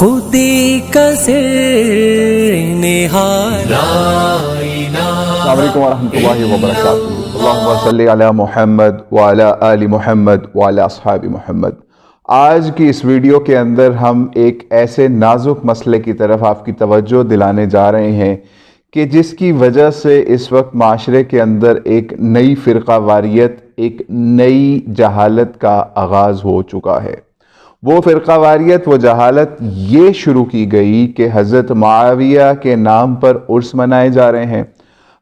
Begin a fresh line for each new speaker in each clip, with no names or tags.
خودی کا نہار.
السلام علیکم ورحمۃ اللہ وبرکاتہ. اللہم صلی علی محمد وعلی آل محمد وعلی اصحاب محمد. آج کی اس ویڈیو کے اندر ہم ایک ایسے نازک مسئلے کی طرف آپ کی توجہ دلانے جا رہے ہیں کہ جس کی وجہ سے اس وقت معاشرے کے اندر ایک نئی فرقہ واریت، ایک نئی جہالت کا آغاز ہو چکا ہے. وہ فرقہ واریت، وہ جہالت یہ شروع کی گئی کہ حضرت معاویہ کے نام پر عرس منائے جا رہے ہیں.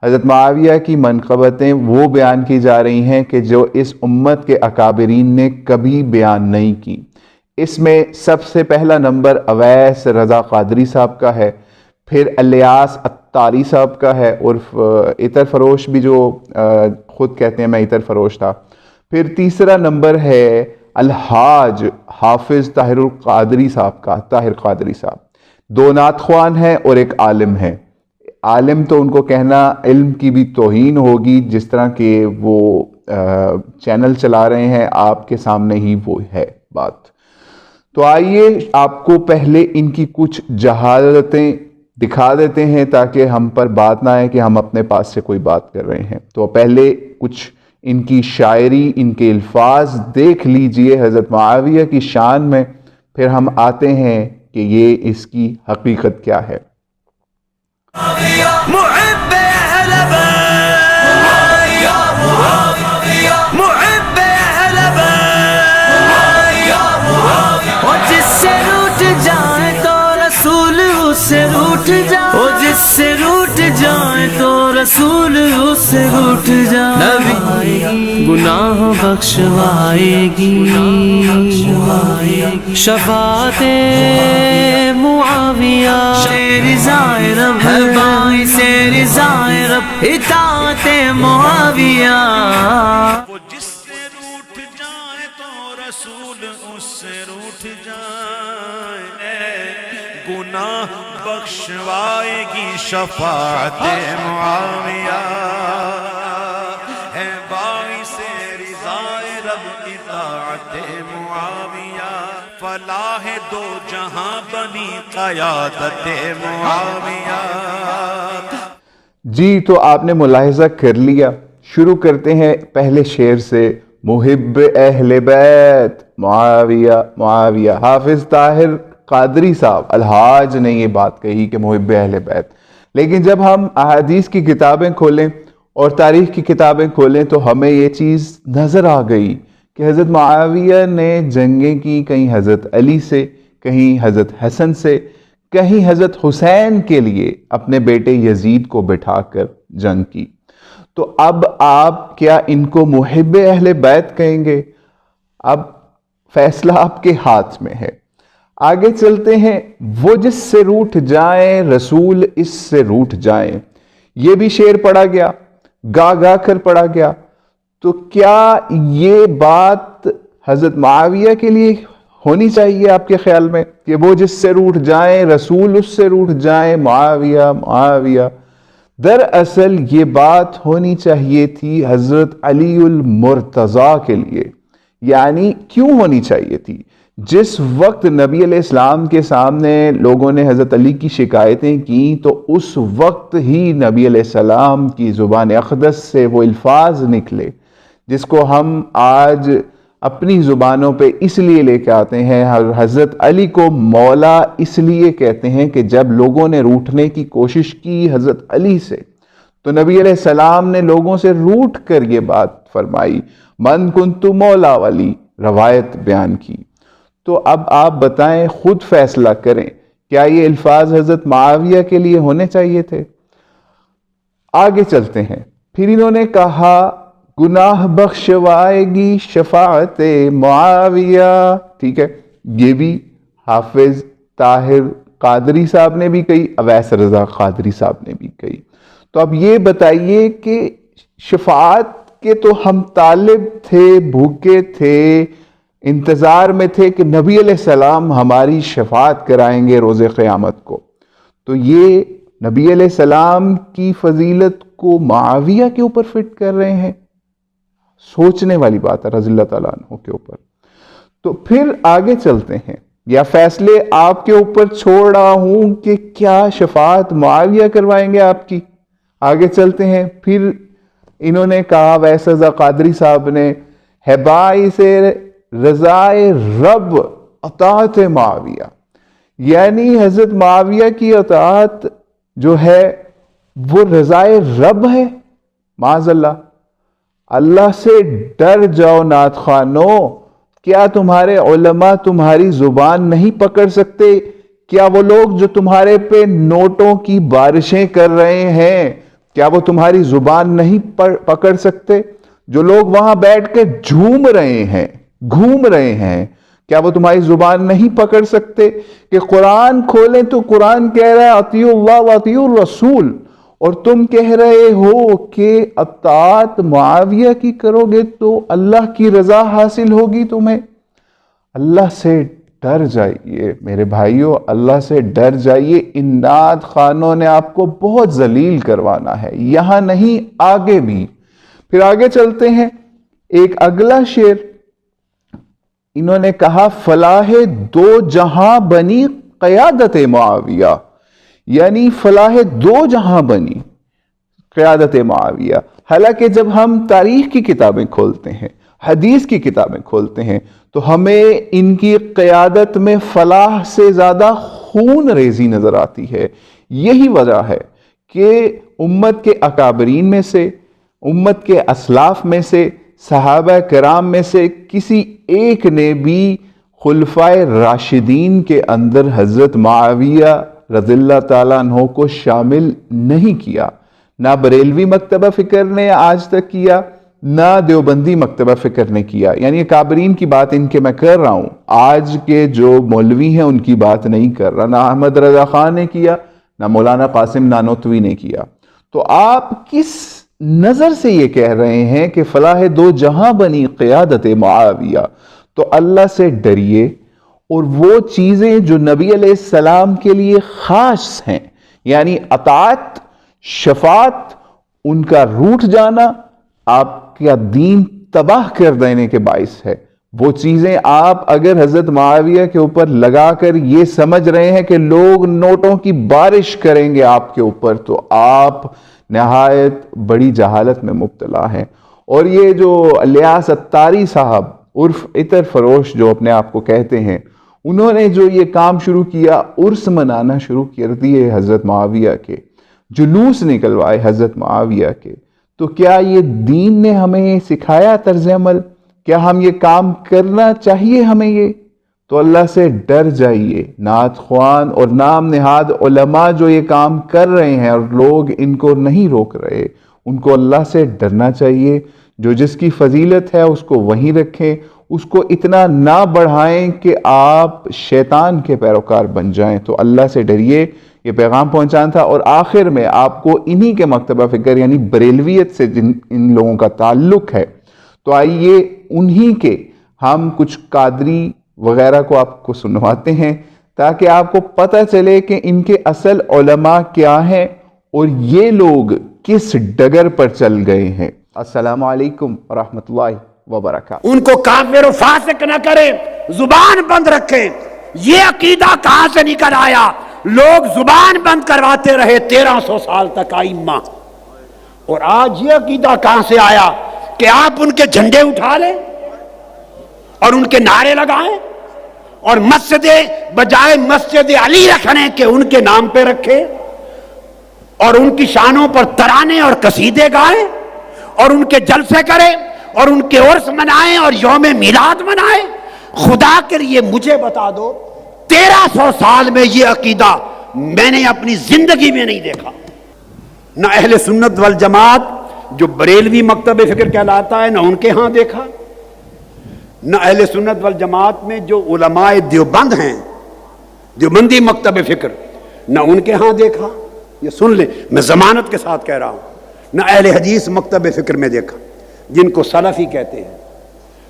حضرت معاویہ کی منقبتیں وہ بیان کی جا رہی ہیں کہ جو اس امت کے اکابرین نے کبھی بیان نہیں کی. اس میں سب سے پہلا نمبر اویس رضا قادری صاحب کا ہے، پھر الیاس اتاری صاحب کا ہے، اور عطر فروش بھی جو خود کہتے ہیں میں عطر فروش تھا. پھر تیسرا نمبر ہے الحاج حافظ طاہر القادری صاحب کا، طاہر قادری صاحب. دو نعت خوان ہیں اور ایک عالم ہے. عالم تو ان کو کہنا علم کی بھی توہین ہوگی، جس طرح کہ وہ چینل چلا رہے ہیں آپ کے سامنے ہی وہ ہے بات. تو آئیے آپ کو پہلے ان کی کچھ جہالتیں دکھا دیتے ہیں تاکہ ہم پر بات نہ آئے کہ ہم اپنے پاس سے کوئی بات کر رہے ہیں. تو پہلے کچھ ان کی شاعری، ان کے الفاظ دیکھ لیجئے حضرت معاویہ کی شان میں، پھر ہم آتے ہیں کہ یہ اس کی حقیقت کیا ہے.
محب اہل بیت، محب اہل بیت، اور جس سے روٹ جائے تو رسول اس سے روٹ جائے، اور جس سے روٹ جائے تو رسول اس سے روٹ جائے. نبی گناہ بخشوائے گی، شفاعت معاویہ، شیر رضائے رب ہے باعث رضائے رب، اطاعت معاویہ.
وہ جس سے روٹ جائے تو رسول اس سے روٹ جائے، گناہ بخشوائے گی شفاعت معاویہ، ہے باعث رضائے رب اطاعت معاویہ. فلاح دو جہاں بنی قیادت معاویہ.
جی تو آپ نے ملاحظہ کر لیا. شروع کرتے ہیں پہلے شعر سے. محب اہل بیت معاویہ، معاویہ. حافظ طاہر قادری صاحب الحاج نے یہ بات کہی کہ محب اہل بیت. لیکن جب ہم احادیث کی کتابیں کھولیں اور تاریخ کی کتابیں کھولیں تو ہمیں یہ چیز نظر آ گئی کہ حضرت معاویہ نے جنگیں کی، کہیں حضرت علی سے، کہیں حضرت حسن سے، کہیں حضرت حسین کے لیے اپنے بیٹے یزید کو بٹھا کر جنگ کی. تو اب آپ کیا ان کو محب اہل بیت کہیں گے؟ اب فیصلہ آپ کے ہاتھ میں ہے. آگے چلتے ہیں. وہ جس سے روٹ جائیں رسول اس سے روٹ جائیں. یہ بھی شعر پڑھا گیا، گا گا کر پڑھا گیا. تو کیا یہ بات حضرت معاویہ کے لیے ہونی چاہیے آپ کے خیال میں کہ وہ جس سے روٹ جائیں رسول اس سے روٹ جائیں؟ معاویہ، معاویہ. دراصل یہ بات ہونی چاہیے تھی حضرت علی المرتضیٰ کے لیے. یعنی کیوں ہونی چاہیے تھی؟ جس وقت نبی علیہ السلام کے سامنے لوگوں نے حضرت علی کی شکایتیں کی تو اس وقت ہی نبی علیہ السلام کی زبان اقدس سے وہ الفاظ نکلے جس کو ہم آج اپنی زبانوں پہ اس لیے لے کے آتے ہیں. حضرت علی کو مولا اس لیے کہتے ہیں کہ جب لوگوں نے روٹنے کی کوشش کی حضرت علی سے تو نبی علیہ السلام نے لوگوں سے روٹ کر یہ بات فرمائی، من کنت مولا والی روایت بیان کی. تو اب آپ بتائیں، خود فیصلہ کریں، کیا یہ الفاظ حضرت معاویہ کے لیے ہونے چاہیے تھے؟ آگے چلتے ہیں. پھر انہوں نے کہا گناہ بخشوائے گی شفاعت معاویہ. ٹھیک ہے، یہ بھی حافظ طاہر قادری صاحب نے بھی کہی، اویس رضا قادری صاحب نے بھی کہی. تو اب یہ بتائیے کہ شفاعت کے تو ہم طالب تھے، بھوکے تھے، انتظار میں تھے کہ نبی علیہ السلام ہماری شفاعت کرائیں گے روز قیامت کو. تو یہ نبی علیہ السلام کی فضیلت کو معاویہ کے اوپر فٹ کر رہے ہیں. سوچنے والی بات ہے رضی اللہ تعالیٰ عنہ کے اوپر. تو پھر آگے چلتے ہیں. یا فیصلے آپ کے اوپر چھوڑ رہا ہوں کہ کیا شفاعت معاویہ کروائیں گے آپ کی؟ آگے چلتے ہیں. پھر انہوں نے کہا ویسا قادری صاحب نے ہے باعث رضائے رب اطاعت معاویہ، یعنی حضرت معاویہ کی اطاعت جو ہے وہ رضائے رب ہے. معاذ اللہ. اللہ سے ڈر جاؤ نعت خوانو. کیا تمہارے علماء تمہاری زبان نہیں پکڑ سکتے؟ کیا وہ لوگ جو تمہارے پہ نوٹوں کی بارشیں کر رہے ہیں کیا وہ تمہاری زبان نہیں پکڑ سکتے؟ جو لوگ وہاں بیٹھ کے جھوم رہے ہیں گھوم رہے ہیں کیا وہ تمہاری زبان نہیں پکڑ سکتے؟ کہ قرآن کھولیں تو قرآن کہہ رہا ہے اطیعوا اللہ و اطیعوا الرسول، اور تم کہہ رہے ہو کہ اطاعت معاویہ کی کرو گے تو اللہ کی رضا حاصل ہوگی تمہیں. اللہ سے ڈر جائیے میرے بھائیوں، اللہ سے ڈر جائیے. ان نعت خوانوں نے آپ کو بہت ذلیل کروانا ہے، یہاں نہیں آگے بھی. پھر آگے چلتے ہیں. ایک اگلا شعر انہوں نے کہا فلاح دو جہاں بنی قیادت معاویہ، یعنی فلاح دو جہاں بنی قیادت معاویہ. حالانکہ جب ہم تاریخ کی کتابیں کھولتے ہیں، حدیث کی کتابیں کھولتے ہیں تو ہمیں ان کی قیادت میں فلاح سے زیادہ خون ریزی نظر آتی ہے. یہی وجہ ہے کہ امت کے اکابرین میں سے، امت کے اسلاف میں سے، صحابہ کرام میں سے کسی ایک نے بھی خلفائے راشدین کے اندر حضرت معاویہ رضی اللہ تعالیٰ عنہ کو شامل نہیں کیا. نہ بریلوی مکتبہ فکر نے آج تک کیا، نہ دیوبندی مکتبہ فکر نے کیا. یعنی اکابرین کی بات ان کے میں کر رہا ہوں، آج کے جو مولوی ہیں ان کی بات نہیں کر رہا. نہ احمد رضا خان نے کیا، نہ مولانا قاسم نانوتوی نے کیا. تو آپ کس نظر سے یہ کہہ رہے ہیں کہ فلاح دو جہاں بنی قیادت معاویہ؟ تو اللہ سے ڈریے، اور وہ چیزیں جو نبی علیہ السلام کے لیے خاص ہیں، یعنی اطاعت، شفاعت، ان کا روٹھ جانا آپ کا دین تباہ کر دینے کے باعث ہے. وہ چیزیں آپ اگر حضرت معاویہ کے اوپر لگا کر یہ سمجھ رہے ہیں کہ لوگ نوٹوں کی بارش کریں گے آپ کے اوپر، تو آپ نہایت بڑی جہالت میں مبتلا ہیں. اور یہ جو الیاس اتاری صاحب عرف عطر فروش جو اپنے آپ کو کہتے ہیں، انہوں نے جو یہ کام شروع کیا، عرس منانا شروع کر دیے حضرت معاویہ کے، جلوس نکلوائے حضرت معاویہ کے. تو کیا یہ دین نے ہمیں سکھایا طرز عمل؟ کیا ہم یہ کام کرنا چاہیے ہمیں یہ؟ تو اللہ سے ڈر جائیے. نعت خوان اور نام نہاد علماء جو یہ کام کر رہے ہیں اور لوگ ان کو نہیں روک رہے، ان کو اللہ سے ڈرنا چاہیے. جو جس کی فضیلت ہے اس کو وہیں رکھیں، اس کو اتنا نہ بڑھائیں کہ آپ شیطان کے پیروکار بن جائیں. تو اللہ سے ڈریے. یہ پیغام پہنچانا تھا. اور آخر میں آپ کو انہی کے مکتبہ فکر یعنی بریلویت سے جن ان لوگوں کا تعلق ہے، تو آئیے انہی کے ہم کچھ قادری وغیرہ کو آپ کو سنواتے ہیں تاکہ آپ کو پتہ چلے کہ ان کے اصل علماء کیا ہیں اور یہ لوگ کس ڈگر پر چل گئے ہیں. السلام علیکم ورحمۃ اللہ وبرکاتہ.
ان کو کافر و فاسق نہ کریں، زبان بند رکھیں. یہ عقیدہ کہاں سے نکل آیا؟ لوگ زبان بند کرواتے رہے 1300 سال تک ائمہ، اور آج یہ عقیدہ کہاں سے آیا کہ آپ ان کے جھنڈے اٹھا لیں اور ان کے نعرے لگائیں اور مسجد بجائے مسجد علی رکھنے کے ان کے نام پہ رکھیں اور ان کی شانوں پر ترانے اور قصیدے گائیں اور ان کے جلسے کریں اور ان کے عرس منائیں اور یوم میلاد منائیں. خدا کے لیے مجھے بتا دو 1300 سال میں یہ عقیدہ میں نے اپنی زندگی میں نہیں دیکھا. نہ اہل سنت والجماعت جو بریلوی مکتب فکر کہلاتا ہے نہ ان کے ہاں دیکھا، نہ اہل سنت والجماعت میں جو علماء دیوبند ہیں دیوبندی مکتب فکر نہ ان کے ہاں دیکھا. یہ سن لیں، میں ضمانت کے ساتھ کہہ رہا ہوں. نہ اہل حدیث مکتب فکر میں دیکھا جن کو سلفی کہتے ہیں،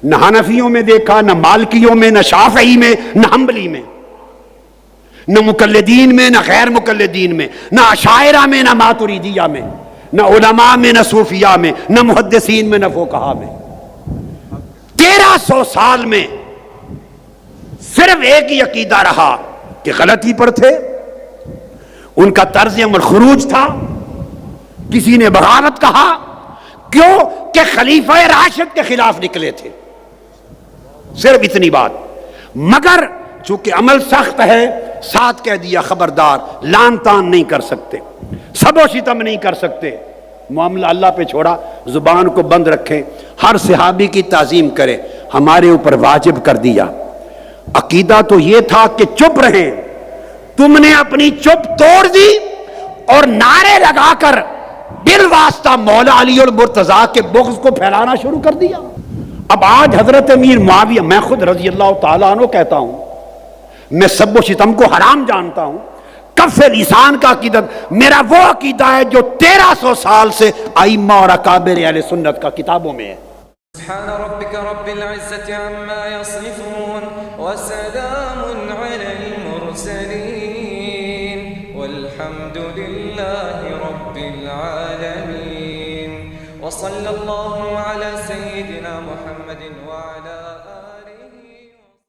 نہ حنفیوں میں دیکھا، نہ مالکیوں میں، نہ شافعی میں، نہ حنبلی میں، نہ مقلدین میں، نہ غیر مقلدین میں، نہ اشاعرہ میں، نہ ماتریدیہ میں، نہ علماء میں، نہ صوفیاء میں، نہ محدثین میں، نہ فقہاء میں. 1300 سال میں صرف ایک ہی عقیدہ رہا کہ غلطی پر تھے، ان کا طرز عمل خروج تھا، کسی نے بغاوت کہا، کیوں کہ خلیفہ راشد کے خلاف نکلے تھے، صرف اتنی بات۔ مگر چونکہ عمل سخت ہے، ساتھ کہہ دیا خبردار، لان تان نہیں کر سکتے، سب و ستم نہیں کر سکتے، معاملہ اللہ پہ چھوڑا، زبان کو بند رکھیں، ہر صحابی کی تعظیم کریں، ہمارے اوپر واجب کر دیا۔ عقیدہ تو یہ تھا کہ چپ رہیں، تم نے اپنی چپ توڑ دی اور نعرے لگا کر بالواسطہ مولا علی المرتضیٰ کے بغض کو پھیلانا شروع کر دیا۔ اب آج حضرت امیر معاویہ، میں خود رضی اللہ تعالیٰ عنہ کہتا ہوں، میں سب و ستم کو حرام جانتا ہوں، کف لسان کا عقیدہ میرا وہ عقیدہ ہے جو 1300 سال سے ائمہ اور اکابر اہل سنت کا کتابوں میں ہے۔
سبحان ربك رب العزة عما يصفون وسلام على المرسلين والحمد لله رب العالمين وصلى الله على سيدنا محمد وعلى آله